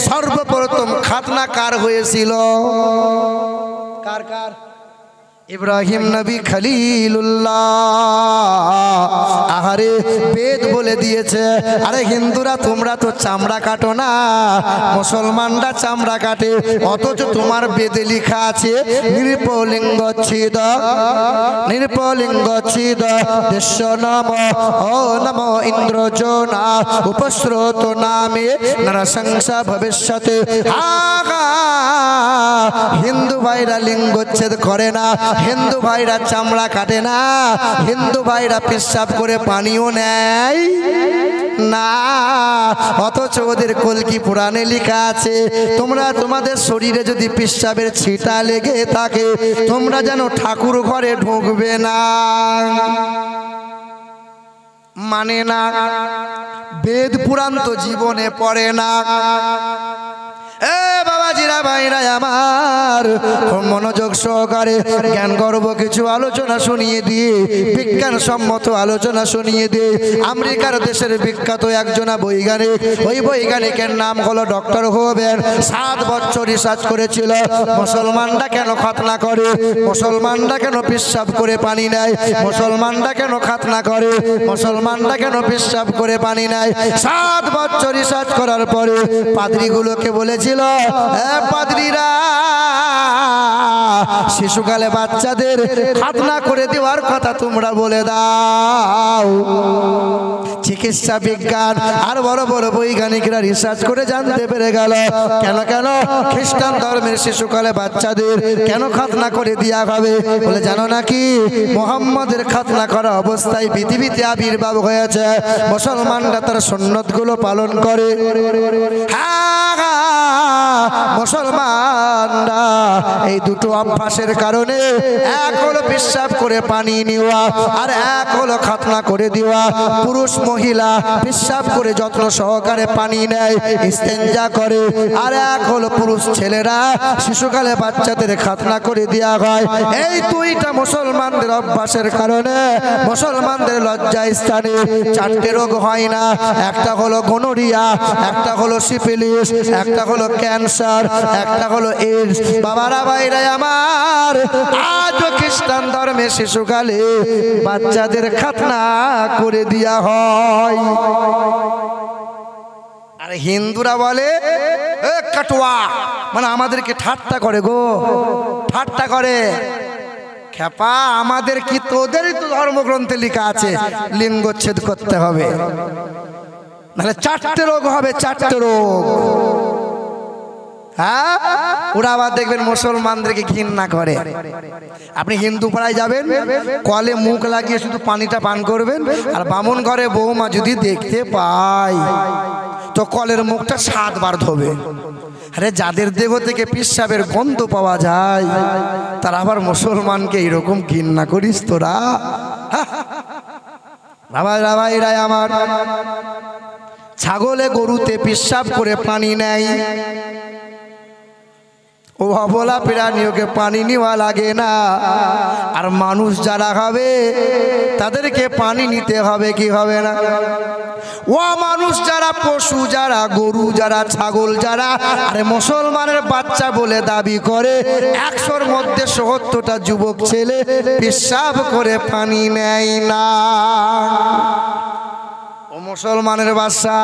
সর্বপ্রথম খাতনা কার হয়েছিল? কার কার? ইব্রাহিম নবী খলিলুল্লাহ। আহারে বেদ বলে দিয়েছে, আরে হিন্দুরা তোমরা তো চামড়া কাটো না, মুসলমানরা চামড়া কাটে, অথচ তোমার বেদে লেখা আছে নৃপলিঙ্গচ্ছেদ, নৃপলিঙ্গচ্ছেদ দেশ নাম ও নম ইন্দ্রজনা উপস্রোত নামে নরসংসা ভবিষ্যতে। হিন্দু ভাইরা লিঙ্গচ্ছেদ করে না, হিন্দু ভাইরা চামড়া কাটে না, হিন্দু ভাইরা পেশাব করে পানিও নেয় না, অথচ ওদের কলকি পুরাণে লেখা আছে তোমরা তোমাদের শরীরে যদি পেশাবের ছিটা লেগে থাকে তোমরা যেন ঠাকুর ঘরে ঢুকবে না। মানে না, বেদ পুরাণ তো জীবনে পড়ে না। এ বাবাজিরা ভাইরা আমার, মনোযোগ সহকারে জ্ঞান গর্ব কিছু আলোচনা শুনিয়ে দিয়ে, বিজ্ঞান সম্মত আলোচনা শুনিয়ে দিয়ে। আমেরিকার দেশের বিখ্যাত একজনা বৈজ্ঞানিক, ওই বৈজ্ঞানিকের নাম হলো ডক্টর হোবেন। 7 বছর রিসার্চ করেছিল মুসলমানরা কেন খাতনা করে, মুসলমানরা কেন পেশাব করে পানি নেয়, মুসলমানরা কেন খাতনা করে, মুসলমানরা কেন পেশাব করে পানি নেয়। 7 বছর রিসার্চ করার পরে পাদ্রীগুলোকে বলেছিল, পাদ্রীরা শিশুকালে বাচ্চাদের খাতনা করে দেওয়ার কথা তোমরা বলে দাও। চিকিৎসা বিজ্ঞান আর বড় বড় বৈজ্ঞানিকরা রিসার্চ করে জানতে পেরে গেল কেন কেন খ্রিস্টান ধর্মের শিশুকালে বাচ্চাদের কেন খাতনা করে দেওয়া হবে। বলে জানো নাকি, মুহাম্মাদের খাতনা করা অবস্থায় পৃথিবীতে আবির্ভাব হয়েছে, মুসলমানরা তার সুন্নতগুলো পালন করে। মুসলমানরা এই দুটো অভ্যাসের কারণে, এক হলো পেশাব করে পানি নেওয়া আর এক হলো খাতনা করে দেওয়া। পুরুষ মহিলা পেশাব করে যত্ন সহকারে পানি নেয়, ইস্তেঞ্জা করে, আর এক হলো পুরুষ ছেলেরা শিশুকালে বাচ্চাদের খাতনা করে দেওয়া হয়। এই দুইটা মুসলমানদের অভ্যাসের কারণে মুসলমানদের লজ্জা স্থানে 4টে রোগ হয় না। একটা হলো গনোরিয়া, একটা হলো সিফিলিস, একটা হলো ক্যান্সার, একটা হলো এইডস। বাবারা ভাইরা আমার, আজও খ্রিস্টান ধর্মে শিশুকালে বাচ্চাদের খাতনা করে দেওয়া হয়। আর হিন্দুরা বলে কাটুয়া, মানে আমাদেরকে ঠাট্টা করে গো, ঠাট্টা করে। খেপা, আমাদের কি তোদেরই তো ধর্মগ্রন্থে লেখা আছে লিঙ্গচ্ছেদ করতে হবে, নাহলে 4টে রোগ হবে, 4টে রোগ। হ্যাঁ, ওরা আবার দেখবেন মুসলমানদেরকে ঘৃণা করে। আপনি হিন্দু পাড়ায় যাবেন, কলে মুখ লাগিয়ে শুধু পানিটা পান করবেন, আর বামুন ঘরে বৌমা যদি দেখতে পায় তো কলের মুখটা 7 বার ধোবে। আরে যাদের দেহ থেকে পেশাবের গন্ধ পাওয়া যায় তারা আবার মুসলমানকে এরকম ঘৃণা করিস তোরা? ভাইরা আমার, ছাগলে গরুতে পেশাব করে পানি নেয়, ও অবলা প্রাণীকে পানি নেওয়া লাগে না। আর মানুষ যারা হবে তাদেরকে পানি নিতে হবে কি হবে না? ও মানুষ যারা, পশু যারা, গরু যারা, ছাগল যারা, আরে মুসলমানের বাচ্চা বলে দাবি করে 100-র মধ্যে 70টা যুবক ছেলে পেশাব করে পানি নেয় না। ও মুসলমানের বাচ্চা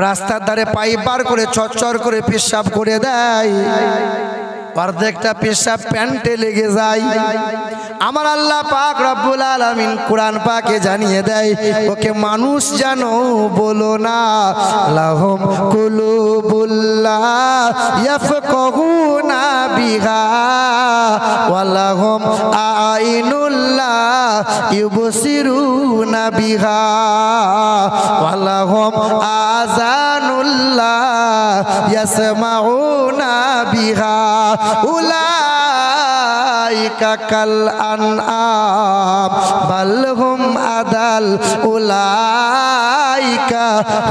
রাস্তার ধারে পাইপ বার করে চচ্চর করে পেশাব করে দেয়, অর্ধেকটা পেশাব প্যান্টে লেগে যায়। আমার আল্লাহ পাক রব্বুল আলামিন কোরআন পাকে জানিয়ে দেয়, ওকে মানুষ জানো বলো না, লাহুম কুলুবুল্লাহ ইয়াফকাহুনা বিহা ওয়া লাহুম আইনুল্লাহ ইউবসিরুনা বিহা ওয়া লাহুম আযানুল্লাহ ইয়াসমাউনা বিহা উলাইকা কাল আনআম বাল হুম আদাল উলাইকা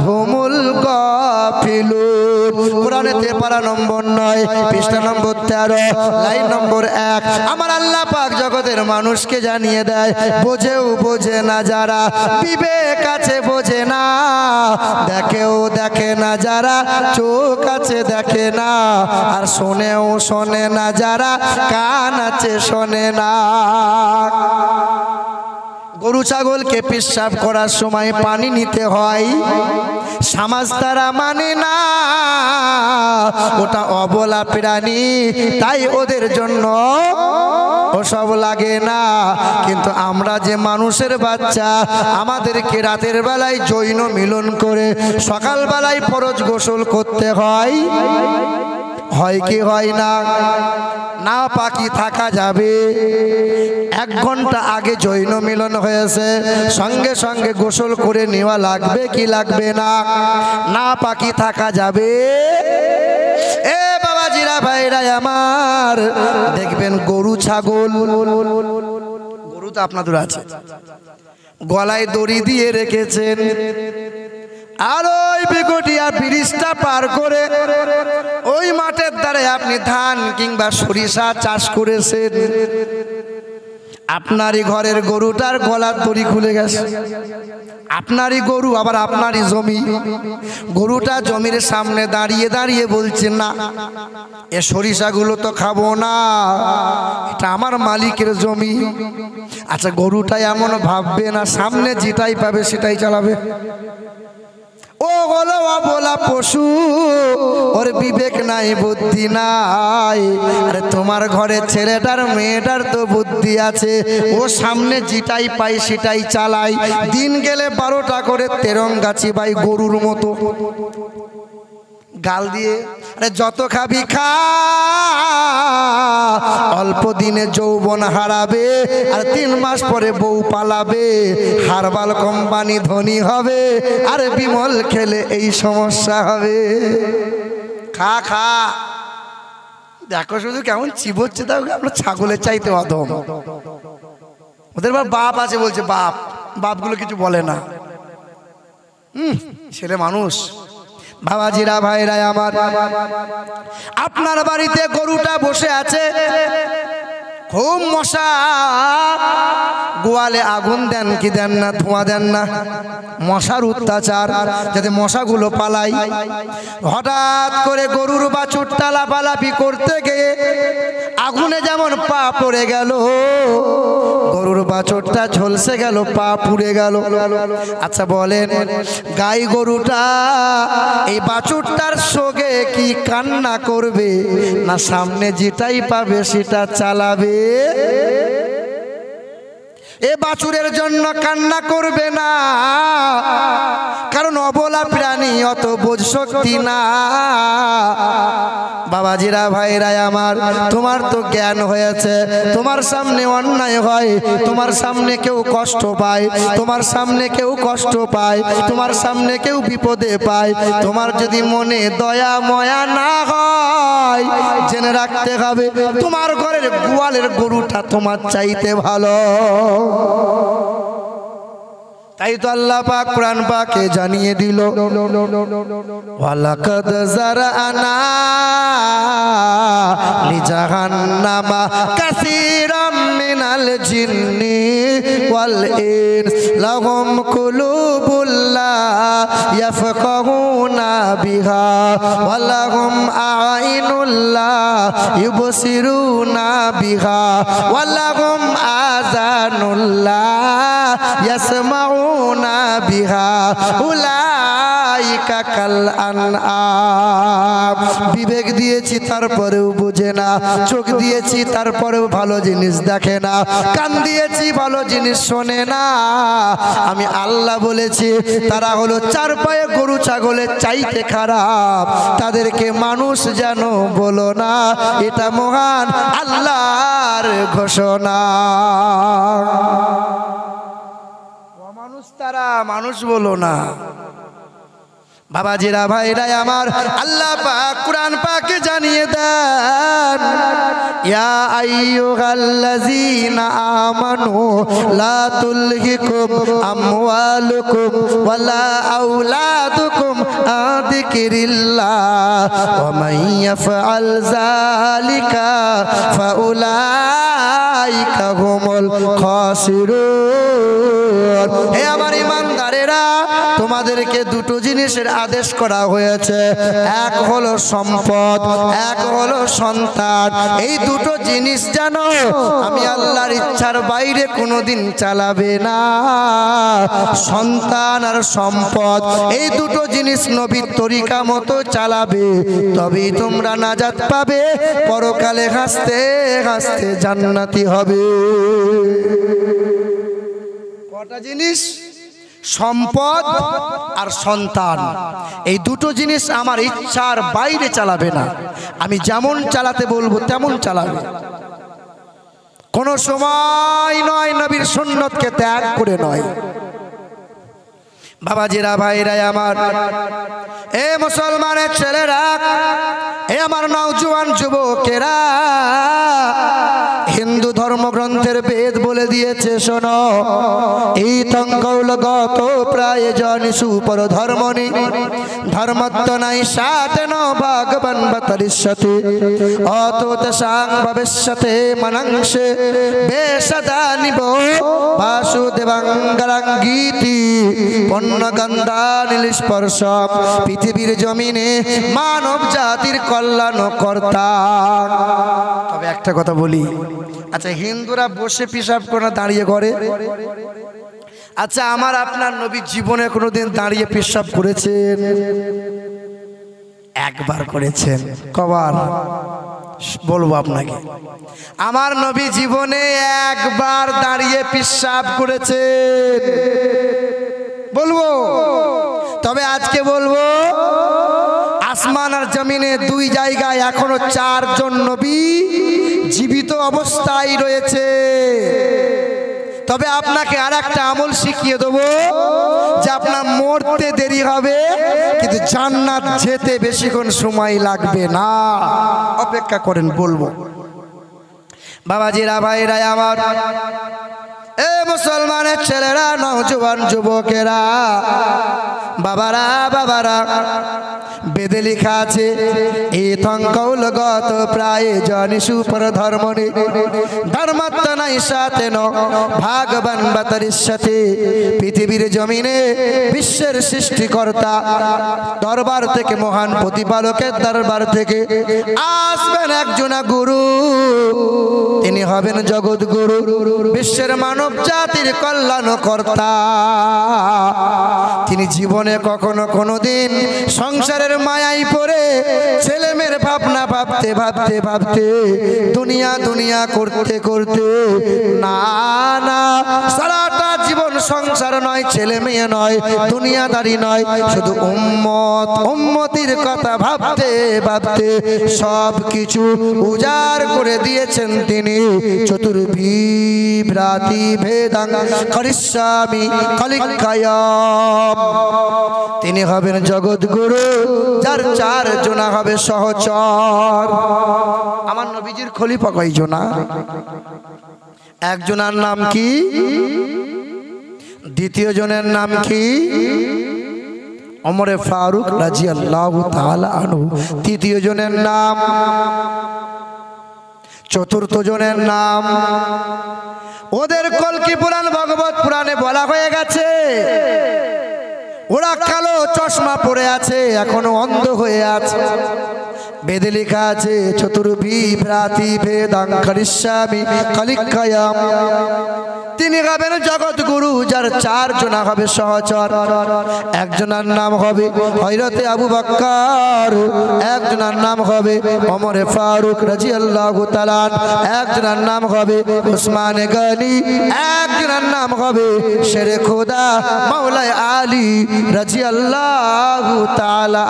হুমুল গাফিলুন। কোরআনেতে পারা নম্বর 9 পৃষ্ঠা নম্বর 13 লাইন নম্বর 1 আমার আল্লাহ পাক জগতের মানুষকে জানিয়ে দেয়, বোঝেও বোঝে না যারা, বিবেক আছে বোঝে না, দেখেও দেখে না যারা, চোখ আছে দেখে না, আর শোনেও শোনে না যারা, কান আছে শোনে না। গরু ছাগলকে পেশাব করার সময় পানি নিতে হয়, সমাজ তারা মানে না, ওটা অবলা প্রাণী, তাই ওদের জন্য ওসব লাগে না। কিন্তু আমরা যে মানুষের বাচ্চা, আমাদেরকে রাতের বেলায় যৌন মিলন করে সকাল বেলায় ফরজ গোসল করতে হয়, হয় কি হয় না? না পাকি থাকা যাবে, 1 ঘন্টা আগে যৌন মিলন হয়েছে, সঙ্গে সঙ্গে গোসল করে নেওয়া লাগবে কি লাগবে না? না পাকি থাকা যাবে? এ বাবাজিরা ভাইরা আমার, দেখবেন গরু ছাগল, গরু তো আপনাদের আছে, গলায় দড়ি দিয়ে রেখেছেন, আর ওই বেগটিয়া ব্রিজটা পার করে ওই মাঠের ধারে আপনি ধান কিংবা সরিষা চাষ করেছেন, আপনারই ঘরের গরুটার গলার দড়ি খুলে গেছে, আপনারই গরু, আবার আপনারই জমি, গরুটা জমির সামনে দাঁড়িয়ে দাঁড়িয়ে বলছেন না, এ সরিষাগুলো তো খাবো না, এটা আমার মালিকের জমি। আচ্ছা, গরুটা এমন ভাববে না সামনে যেটাই পাবে সেটাই চালাবে? ও হলো অবলা পশু, ওর বিবেক নাই, বুদ্ধি নাই। আরে তোমার ঘরে ছেলেটার মেয়েটার তো বুদ্ধি আছে, ও সামনে যেটাই পাই সেটাই চালাই, দিন গেলে 12টা করে তেরঙ্গা চিবাই গরুর মতো গাল দিয়ে। আরে যত খাবি খা, অল্প দিনে যৌবন হারাবে, আর 3 মাস পরে বউ পালাবে, হারবাল কোম্পানি ধনী হবে, আর বিমল খেলে এই সমস্যা হবে। খা খা, দেখো শুধু কেমন চিবোচ্ছে, তাও আমরা ছাগলের চাইতে অধম। ওদের বাপ আছে বলছে, বাপ, বাপগুলো কিছু বলে না, ছেলে মানুষ। বাবাজিরা ভাইরা আমার, আপনার বাড়িতে গরুটা বসে আছে, খুব মশা, গোয়ালে আগুন দেন কি দেন না, ধোঁয়া দেন না, মশার অত্যাচার, যাতে মশাগুলো পালাই। হঠাৎ করে গরুর বাছুরটা লাফালাফি করতে গিয়ে আগুনে যেমন পা পড়ে গেল, গরুর বাছুরটা ঝলসে গেল, পা পুড়ে গেল। আচ্ছা বলেন, গাই গরুটা এই বাছুরটার সঙ্গে কি কান্না করবে, না সামনে যেটাই পাবে সেটা চালাবে? এ বাছুরের জন্য কান্না করবে না, কারণ অবলা প্রাণী, অত বোঝ শক্তি না। বাবাজিরা ভাইরা আমার, তোমার তো জ্ঞান হয়েছে, তোমার সামনে অন্যায় হয়, তোমার সামনে কেউ কষ্ট পায়, তোমার সামনে কেউ কষ্ট পায়, তোমার সামনে কেউ বিপদে পায়, তোমার যদি মনে দয়া ময়া না হয়, জেনে রাখতে হবে তোমার ঘরের গোয়ালের গরুটা তোমার চাইতে ভালো। তাই তো আল্লাহ পাক কুরআন পাকে জানিয়ে দিল, ওয়ালাকাদ যারানা লিজাহান্নামা কাসীরাম মিনাল জিন্নি ওয়াল ইনস লাহুম কুলুবুল লা ইয়াফকাহুনা বিহা ওয়া লাহুম আ'ইনুল লা ইউবসিরুনা বিহা ওয়া লাহুম আযানুল লা ইয়াসমাউনা বিহা উলাইকা কাল আনআম। বিবেক দিয়েছি তারপরেও বুঝে না, চোখ দিয়েছি তারপরেও ভালো জিনিস দেখে না, কান দিয়েছি ভালো জিনিস শোনে না। আমি আল্লাহ বলেছি তারা হলো 4 পায়ে গরু ছাগলের চাইতে খারাপ, তাদেরকে মানুষ যেন বলো না, এটা মহান আল্লাহর ঘোষণা। মানুষ তারা, মানুষ বলো না। বাবাজিরা ভাইরাই আমার, আল্লাহ পাক কুরআন পাকে জানিয়ে দেন, ইয়া আইয়ুহাল্লাযীনা আমানু লা তুলহিকুম আমওয়ালুকুম ওয়ালা আওলাদুকুম আন যিকরিল্লাহ ওয়া মান ইয়াফআল যালিকা ফাউলাইকা হুমুল খাসিরুন। হে আমার ঈমানদারেরা, তোমাদেরকে দুটো জিনিসের আদেশ করা হয়েছে, এক হলো সম্পদ, এক হলো সন্তান। এই দুটো জিনিস জানো আমি আল্লাহর ইচ্ছার বাইরে কোনোদিন চালাবে না। সন্তান আর সম্পদ, এই দুটো জিনিস নবীর তরিকা মতো চালাবে, তবেই তোমরা নাজাত পাবে, পরকালে হাসতে হাসতে জান্নাতি হবে। কটা জিনিস? সম্পদ আর সন্তান, এই দুটো জিনিস আমার ইচ্ছার বাইরে চালাবে না। আমি যেমন চালাতে বলবো তেমন চালাবে, কোনো সময় নয় নবীর সুন্নতকে ত্যাগ করে নয়। বাবাজিরা ভাইরাই আমার, এ মুসলমানের ছেলেরা, এ আমার নওজোয়ান যুবকেরা, হিন্দু ধর্মগ্রন্থের বেদ বলে দিয়েছে শোনো, এই তঙ্গৌলগত প্রায়োজন সুপর ধর্মনি ধর্মত্ব নাই সাথে ন ভগবান বতরিষ্যতে অতোত সাং ভবিষ্যতে মনংসে বেশদা নিব বাসুদেবাঙ্গরাঙ্গীতি পণ্যগন্ধা নীলস্পর্শ পৃথিবীর জমিনে মানব জাতির কল্যাণ কর্তা। তবে একটা কথা বলি, আচ্ছা হিন্দুরা বসে পিশাব করে দাঁড়িয়ে করে, আচ্ছা আমার আপনার নবী জীবনে কোনোদিন দাঁড়িয়ে পেশাব করেছেন? একবার করেছেন। কবার বলবো আপনাকে? আমার নবী জীবনে একবার দাঁড়িয়ে পেশাব করেছেন, বলবো। তবে আজকে বলবো, আসমান আর জমিনে দুই জায়গায় এখনো 4 জন নবী জীবিত অবস্থায় রয়েছে। তবে আপনাকে আর একটা আমল শিখিয়ে দেবো, যে আপনার মরতে দেরি হবে কিন্তু জান্নাত যেতে বেশিক্ষণ সময় লাগবে না। অপেক্ষা করেন, বলবো। বাবাজিরা ভাইরা আমার, এ মুসলমানের ছেলেরা, নওজোয়ান যুবকেরা, বাবারা বাবারা, বেদে লেখা আছে, এই তঙ্কৌলগত প্রায়োজন সুপর ধর্মনি ধর্মত্ব নাই সাথে ন ভগবান বতরিষ্যতে। পৃথিবীর জমিনে বিশ্বের সৃষ্টিকর্তা দরবার থেকে, মহান প্রতিপালকের দরবার থেকে আসবেন একজন গুরু, তিনি হবেন জগৎ গুরু, বিশ্বের মানব জাতির কল্যাণ কর্তা। তিনি জীবনে কখনো কোনোদিন সংসারের মায়ায় পড়ে ছেলে মেয়ের ভাবনা ভাবতে ভাবতে ভাবতে দুনিয়া দুনিয়া করতে করতে, না না, সারাটা জীবন সংসার নয়, ছেলে মেয়ে নয়, দুনিয়াদারি নয়, শুধু উম্মত উম্মতির কথা ভাবতে ভাবতে সব কিছু উজাড় করে দিয়েছেন তিনি। চতুর্বিভ্রাতি ভেদাং করিষ্যামি কলিকায়াম। তিনি হবেন জগৎ গুরু, যার 4 জনা হবে সহচর। আমার নবীজির খলিফা কয়জনা? একজনের নাম কি? দ্বিতীয় জনের নাম কি? ওমরে ফারুক রাদিয়াল্লাহু তাআলা আনহু। তৃতীয় জনের নাম? চতুর্থ জনের নাম? ওদের কলকি পুরাণ ভগবত পুরাণে বলা হয়ে গেছে, ওরা কালো চশমা পরে আছে, এখনো অন্ধ হয়ে আছে। বেদে লেখা আছে, চতুর্বিভ্রাতি ভেদাং করিষ্যামি কলিকায়াম। তিনি হবেন জগৎ গুরু, যার 4 জনা হবে সহচর। একজনের নাম হবে হযরতে আবু বকর, একজনের নাম হবে ওমরে ফারুক রাদিয়াল্লাহু তাআলা, একজনের নাম হবে উসমান গনি, একজনের নাম হবে শেরে খোদা মাওলানা আলী রাদিয়াল্লাহু তাআলা।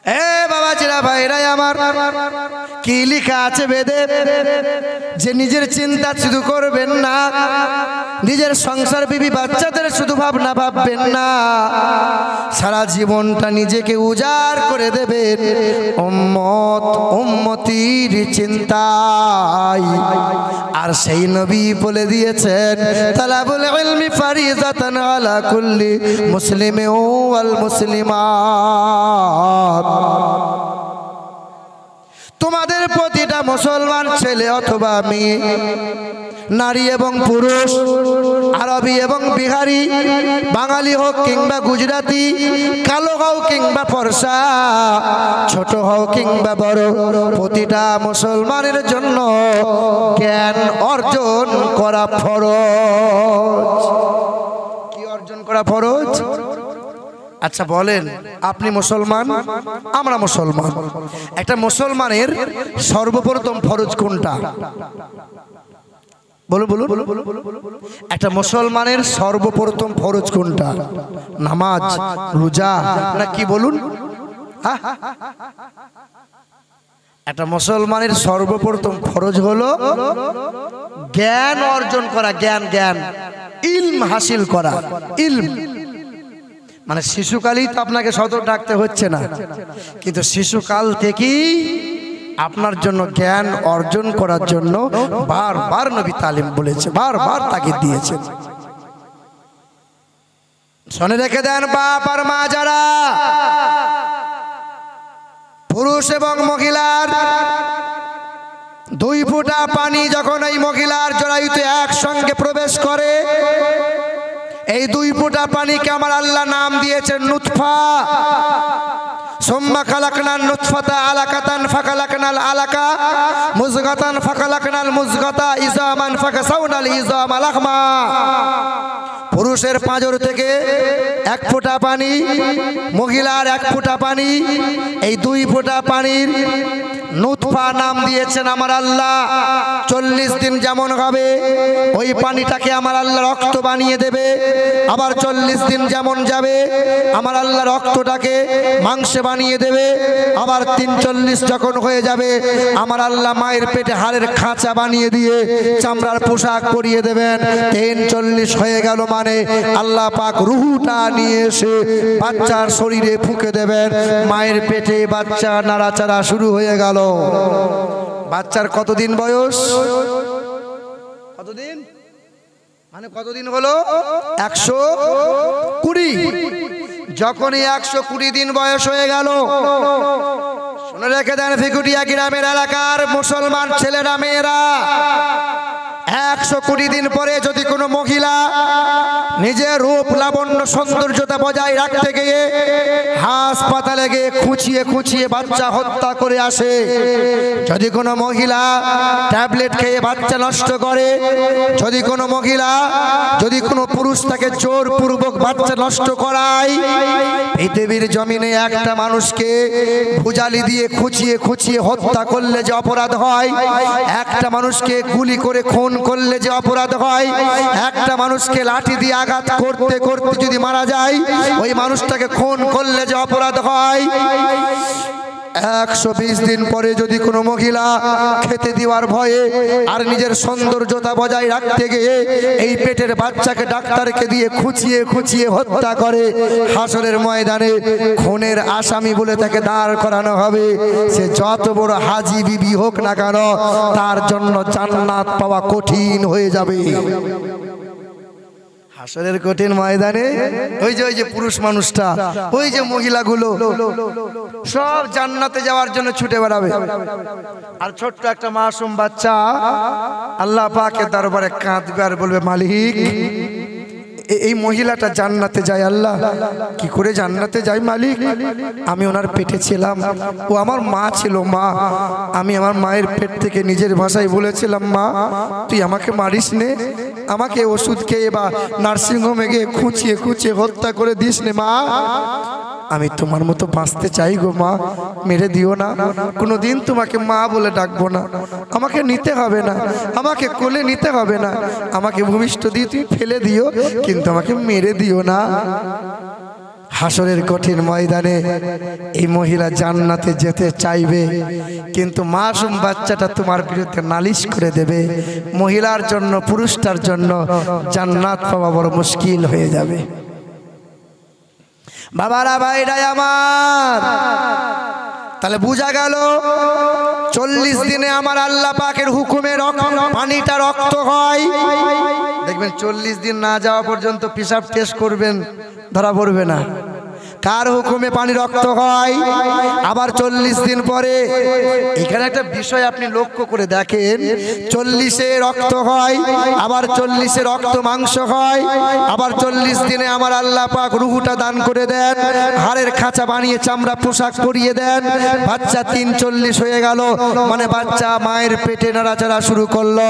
এ বাবাজিরা ভাইরা আমার, কি লেখা আছে বেদে? যে নিজের চিন্তা শুধু করবেন না, নিজের সংসার বিবি বাচ্চাদের শুধু ভাবনা ভাববেন না, সারা জীবনটা নিজেকে উজাড় করে দেবেন উম্মত উম্মতির চিন্তায়। আর সেই নবী বলে দিয়েছেন, তালাবুল ইলমি ফারিজাতান আলা কুল্লি মুসলিমিন ওয়াল মুসলিমাত। তোমাদের প্রতিটা মুসলমান ছেলে অথবা মেয়ে, নারী এবং পুরুষ, আরবি এবং বিহারি, বাঙালি হোক কিংবা গুজরাটি, কালো হও কিংবা ফর্সা, ছোট হও কিংবা বড়, প্রতিটা মুসলমানের জন্য জ্ঞান অর্জন করা ফরজ। কি অর্জন করা ফরজ? আচ্ছা বলেন, আপনি মুসলমান, আমরা মুসলমান, একটা মুসলমানের সর্বপ্রথম ফরজ কোনটা? বলুন বলুন। একটা মুসলমানের সর্বপ্রথম ফরজ কোনটা? নামাজ, রোজা, না কি বলুন? একটা মুসলমানের সর্বপ্রথম ফরজ হলো জ্ঞান অর্জন করা। জ্ঞান, জ্ঞান, ইলম হাসিল করা। ইলম মানে শিশুকালই তো আপনাকে সদর ডাকতে হচ্ছে না, কিন্তু শিশুকাল থেকেই আপনার জন্য জ্ঞান অর্জন করার জন্য বারবার নবী তালিম বলেছে, বারবার তাগিদ দিয়েছেন। শুনে রেখে দেন বাপ আর মা যারা, পুরুষ এবং মহিলার দুই ফোঁটা পানি যখন এই মহিলার জরায়ুতে একসঙ্গে প্রবেশ করে, এই দুই ফোঁটা পানিকে আমার আল্লাহ নাম দিয়েছেন নুতফা। সুম্মা খালাকনান নুতফাতা আলাকাতান ফাখালাকনাল আলাকা মুযগাতান ফাখালাকনাল মুযগাতা ইজামান ফাকাসাউনাল ইজামা লাহমা। পুরুষের পাঁজর থেকে এক ফোঁটা পানি, মহিলার এক ফোঁটা পানি, এই দুই ফোঁটা পানির নুতফা নাম দিয়েছেন আমার আল্লাহ। 40 দিন যেমন হবে ওই পানিটাকে আমার আল্লাহ রক্ত বানিয়ে দেবে, আবার 40 দিন যেমন যাবে আমার আল্লাহ রক্তটাকে মাংসে বানিয়ে দেবে, আবার 43 যখন হয়ে যাবে আমার আল্লাহ মায়ের পেটে হাড়ের খাঁচা বানিয়ে দিয়ে চামড়ার পোশাক পরিয়ে দেবেন। 43 হয়ে গেল মানে আল্লাহ পাক রুহুটা নিয়ে এসে বাচ্চার শরীরে ফুঁকে দেবেন। মায়ের পেটে বাচ্চা নাড়াচাড়া শুরু হয়ে গেল। বাচ্চার কতদিন বয়স? কতদিন মানে কতদিন হলো? 120। যখনই 120 দিন বয়স হয়ে গেল, শুনে রেখে দেন ফিকুটিয়া গ্রামের এলাকার মুসলমান ছেলেরা মেয়েরা, 120 দিন পরে যদি কোনো মহিলা নিজের রূপ লাবণ্য সৌন্দর্যতা বজায় রাখতে গিয়ে হাসপাতালে গিয়ে খুঁচিয়ে খুঁচিয়ে বাচ্চা হত্যা করে আসে, যদি কোনো মহিলা ট্যাবলেট খেয়ে বাচ্চা নষ্ট করে, যদি কোনো মহিলা, যদি কোনো পুরুষ তাকে জোরপূর্বক বাচ্চা নষ্ট করায়, পৃথিবীর জমিনে একটা মানুষকে ভুজালি দিয়ে খুঁচিয়ে খুঁচিয়ে হত্যা করলে যে অপরাধ হয়, একটা মানুষকে গুলি করে খুন করলে যে অপরাধ হয়, একটা মানুষকে লাঠি দিয়ে আঘাত করতে করতে যদি মারা যায় ওই মানুষটাকে খুন করলে যে অপরাধ হয়, 120 দিন পরে যদি কোনো মহিলা খেতে দেওয়ার ভয়ে আর নিজের সৌন্দর্যতা বজায় রাখতে গিয়ে এই পেটের বাচ্চাকে ডাক্তারকে দিয়ে খুঁচিয়ে খুঁচিয়ে হত্যা করে, হাসরের ময়দানে খুনের আসামি বলে তাকে দাঁড় করানো হবে। সে যত বড় হাজি বিবি হোক না কেন তার জন্য জান্নাত পাওয়া কঠিন হয়ে যাবে। হাসরের কঠিন ময়দানে ওই যে পুরুষ মানুষটা, ওই যে মহিলাগুলো সব জান্নাতে যাওয়ার জন্য ছুটে বেড়াবে, আর ছোট্ট একটা মাসুম বাচ্চা আল্লাহ পাকের দরবারে কাঁদবে আর বলবে, মালিক এই মহিলাটা জান্নাতে যায়, আল্লাহ কি করে জান্নাতে যায় মালিক? আমি ওনার পেটে ছিলাম, ও আমার মা ছিল, মা আমি আমার মায়ের পেট থেকে নিজের ভাষায় বলেছিলাম, মা তুই আমাকে মারিস নে, আমাকে ওষুধ খেয়ে বা নার্সিংহোমে গিয়ে খুঁচিয়ে খুঁচিয়ে হত্যা করে দিস নে মা, আমি তোমার মতো বাঁচতে চাই গো মা, মেরে দিও না, কোনোদিন তোমাকে মা বলে ডাকবো না, আমাকে নিতে হবে না, আমাকে কোলে নিতে হবে না, আমাকে ভূমিষ্ঠ দিয়ে তুমি ফেলে দিও, কিন্তু আমাকে মেরে দিও না। হাসরের কঠিন ময়দানে এই মহিলা জান্নাতে যেতে চাইবে, কিন্তু মাসুম বাচ্চাটা তোমার বিরুদ্ধে নালিশ করে দেবে। মহিলার জন্য পুরুষটার জন্য জান্নাত পাওয়া বড় মুশকিল হয়ে যাবে। বাবারা ভাইরাই আমার, তাহলে বোঝা গেল 40 দিনে আমার আল্লাহ পাকের হুকুমে পানিটা রক্ত হয়। দেখবেন 40 দিন না যাওয়া পর্যন্ত পেশাব টেস্ট করবেন, ধরা পড়বে না। কার হুকুমে পানি রক্ত হয়? আবার 40 দিন পরে। এখানে একটা বিষয় আপনি লক্ষ্য করে দেখেন, 40-এ রক্ত হয়, আবার 40-এ রক্ত মাংস হয়, আবার 40 দিনে আমার আল্লাহ পাক রুহুটা দান করে দেন, হাড়ের খাঁচা বানিয়ে চামড়া পোশাক পরিয়ে দেন। বাচ্চা 43 হয়ে গেল, মানে বাচ্চা মায়ের পেটে নাড়াচাড়া শুরু করলো।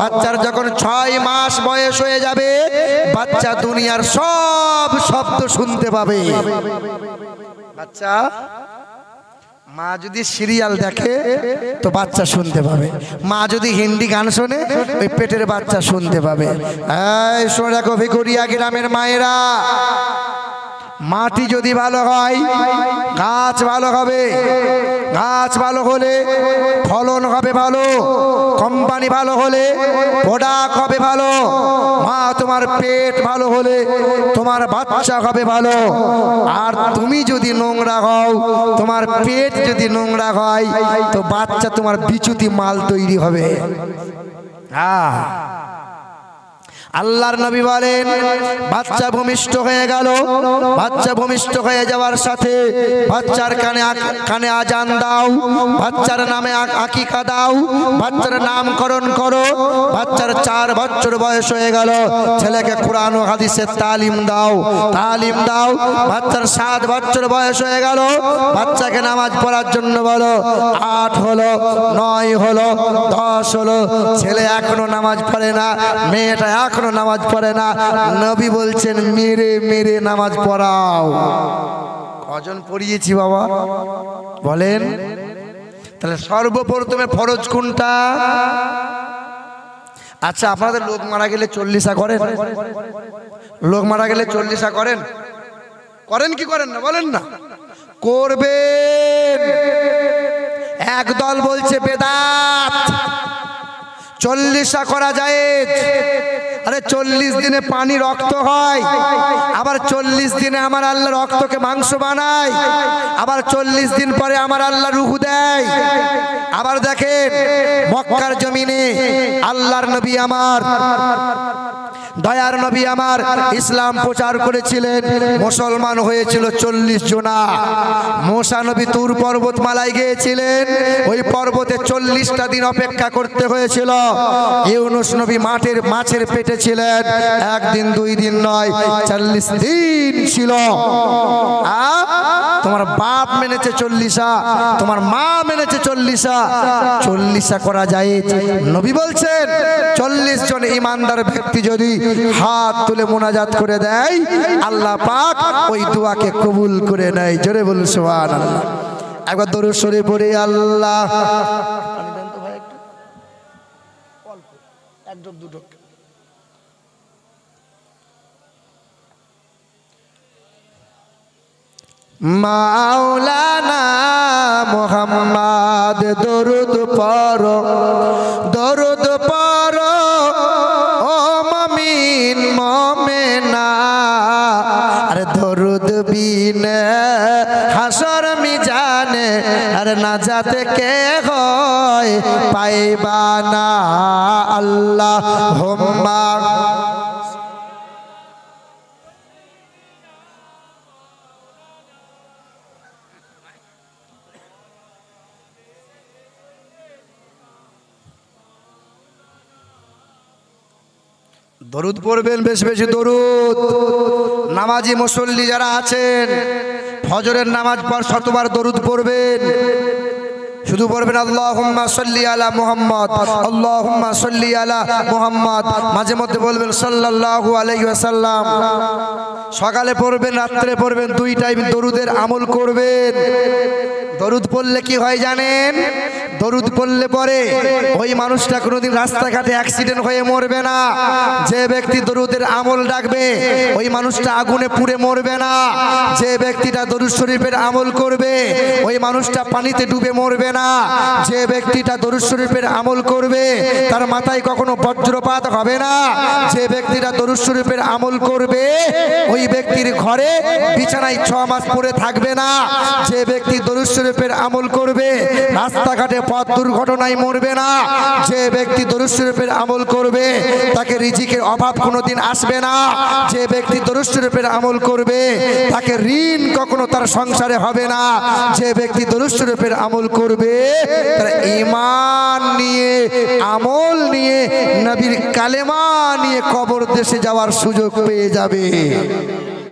বাচ্চার যখন 6 মাস বয়স হয়ে যাবে, বাচ্চা দুনিয়ার সব শব্দ শুনতে পাবে। বাচ্চা, মা যদি সিরিয়াল দেখে তো বাচ্চা শুনতে পাবে, মা যদি হিন্দি গান শোনে ওই পেটের বাচ্চা শুনতে পাবে। এই শোনো রাখো ভিকুরিয়া গ্রামের মায়েরা, মাটি যদি ভালো হয় গাছ ভালো হবে, গাছ ভালো হলে ফলন হবে ভালো, কোম্পানি ভালো হলে প্রোডাক্ট হবে ভালো। মা তোমার পেট ভালো হলে তোমার বাচ্চা হবে ভালো। আর তুমি যদি নোংরা হও, তোমার পেট যদি নোংরা হয়, তো বাচ্চা তোমার বিচ্যুতি মাল তৈরি হবে। হ্যাঁ, আল্লাহর নবী বলেন, বাচ্চা ভূমিষ্ঠ হয়ে গেল, বাচ্চা ভূমিষ্ঠ হয়ে যাওয়ার সাথে বাচ্চার কানে আজান দাও, বাচ্চার নামে আকিকা দাও, বাচ্চার নামকরণ করো। বাচ্চার 4 বছর বয়স হয়ে গেল, ছেলেকে কোরআন ও হাদিসের তালিম দাও, তালিম দাও। বাচ্চার 7 বছর বয়স হয়ে গেল, বাচ্চাকে নামাজ পড়ার জন্য বলো। 8 হলো, 9 হলো, 10 হলো, ছেলে এখনো নামাজ পড়ে না, মেয়েটা এখনো নামাজ পড়ে না। নবী বলছেন মেরে মেরে নামাজ পড়াও। কজন পড়িয়েছি বাবা বলেন? তাহলে সর্বপ্রথমে ফরজ কোনটা? আচ্ছা, আপনাদের লোক মারা গেলে 40 করেন? লোক মারা গেলে 40 করেন? করেন কি করেন না বলেন না? করবেন। একদল বলছে বেদাত, 40 করা যায়। আরে 40 দিনে পানি রক্ত হয়, আবার 40 দিনে আমার আল্লাহ রক্তকে মাংস বানায়, আবার 40 দিন পরে আমার আল্লাহ রূহ দেয়। আবার দেখেন মক্কার জমিনে আল্লাহর নবী আমার, দয়ার নবী আমার ইসলাম প্রচার করেছিলেন, মুসলমান হয়েছিল 40 জনা। মুসা নবী তুর পর্বতমালায় গিয়েছিলেন, ওই পর্বতে 40টা দিন অপেক্ষা করতে হয়েছিল। ইউনুস নবী মাছের পেটে ছিলেন, 1 দিন 2 দিন নয়, 40 দিন ছিল। তোমার বাপ মেনেছে 40, তোমার মা মেনেছে 40 করা যায়। নবী বলছেন 40 জন ইমানদার ব্যক্তি যদি হাত তুলে মোনাজাত করে দেয়, আল্লাহ পাক ওই দোয়াকে কবুল করে নেয়। জোরে বলুন সুবহানাল্লাহ। একবার দরুদ শরীফ পড়ি। আল্লাহ মাওলানা মুহাম্মদ দরুদ পড়ো, দরুদ পড়ো ও মুমিন মুমিনা। আরে দরুদ বিনে হাসর মিজানে আর নাজাত কে হয় পাইবা না। আল্লাহুম্মা দরুদ পড়বেন, বেশি বেশি দরুদ। নামাজি মুসল্লি যারা আছেন, ফজরের নামাজ পর 100 বার দরুদ পড়বেন। শুধু পড়বেন আল্লাহুম্মা সাল্লি আলা মুহাম্মদ, আল্লাহুম্মা সাল্লি আলা মুহাম্মদ। মাঝে মধ্যে বলবেন সাল্লাল্লাহু আলাইহি ওয়াসাল্লাম। সকালে পড়বেন, রাত্রে পড়বেন, 2 টাইম দরুদের আমল করবেন। দরুদ পড়লে কি হয় জানেন? দরুদ পড়লে পরে ওই মানুষটা কোনোদিন রাস্তাঘাটে অ্যাক্সিডেন্ট হয়ে মরবে না। যে ব্যক্তি দরুদের আমল রাখবে ওই মানুষটা আগুনে পুড়ে মরবে না। যে ব্যক্তিটা দরুদ শরীফের আমল করবে ওই মানুষটা পানিতে ডুবে মরবে না। যে ব্যক্তিটা দরুদ শরীফের আমল করবে তার মাথায় কখনো বজ্রপাত হবে না। যে ব্যক্তিটা দরুদ শরীফের আমল করবে ওই ব্যক্তির ঘরে বিছানায় 6 মাস পড়ে থাকবে না। যে ব্যক্তি দরুদ শরীফের আমল করবে রাস্তাঘাটে পথ দুর্ঘটনায় মরবে না। যে ব্যক্তি দরুদ শরীফের আমল করবে তাকে রিজিকের অভাব কোনোদিন আসবে না। যে ব্যক্তি দরুদ শরীফের আমল করবে তাকে ঋণ কখনো তার সংসারে হবে না। যে ব্যক্তি দরুদ শরীফের আমল করবে তার ঈমান নিয়ে আমল নিয়ে নবীর কালেমা নিয়ে কবর দেশে যাওয়ার সুযোগ পেয়ে যাবে।